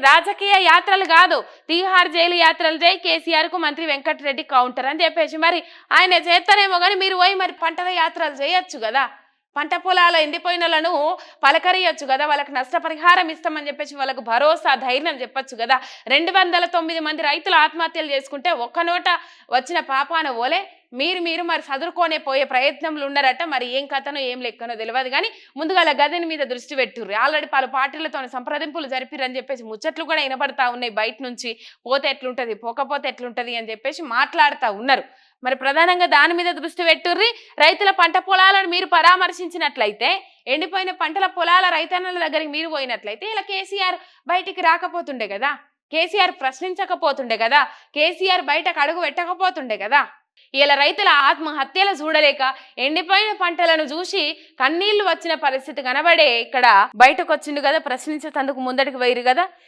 రాజకీయ యాత్రలు కాదు, తీహార్ జైలు యాత్రలు చేయి, కేసీఆర్ కు మంత్రి వెంకటరెడ్డి కౌంటర్ అని చెప్పేసి మరి ఆయన చేస్తానేమో కానీ మీరు పోయి మరి పంటల యాత్రలు చేయొచ్చు కదా. పంట పొలాల ఎండిపోయినలను పలకరియొచ్చు కదా, వాళ్ళకి నష్టపరిహారం ఇస్తామని చెప్పేసి వాళ్ళకు భరోసా ధైర్యం చెప్పొచ్చు కదా. 209 మంది రైతులు ఆత్మహత్యలు చేసుకుంటే ఒక్క నోట వచ్చిన పాపాన ఓలే మీరు మరి చదువుకోనే పోయే ప్రయత్నంలో ఉన్నారట. మరి ఏం కథనో ఏం లెక్కనో తెలియదు కానీ ముందుగా గదిని మీద దృష్టి పెట్టుర్రు. ఆల్రెడీ పలు పార్టీలతో సంప్రదింపులు జరిపిరని చెప్పేసి ముచ్చట్లు కూడా వినబడతా ఉన్నాయి. బయట నుంచి పోతే ఎట్లుంటది, పోకపోతే ఎట్లుంటది అని చెప్పేసి మాట్లాడుతూ ఉన్నారు. మరి ప్రధానంగా దాని మీద దృష్టి పెట్టుర్రి. రైతుల పంట పొలాలను మీరు పరామర్శించినట్లయితే, ఎండిపోయిన పంటల పొలాల రైతన్నల దగ్గరికి మీరు పోయినట్లయితే ఇలా కేసీఆర్ బయటికి రాకపోతుండే కదా, కేసీఆర్ ప్రశ్నించకపోతుండే కదా, కేసీఆర్ బయటకు అడుగు పెట్టకపోతుండే కదా. ఇలా రైతుల ఆత్మహత్యలు చూడలేక ఎండిపోయిన పంటలను చూసి కన్నీళ్లు వచ్చిన పరిస్థితి కనబడే ఇక్కడ బయటకు వచ్చిండు కదా, ప్రశ్నించేందుకు ముందటికి వైరు కదా.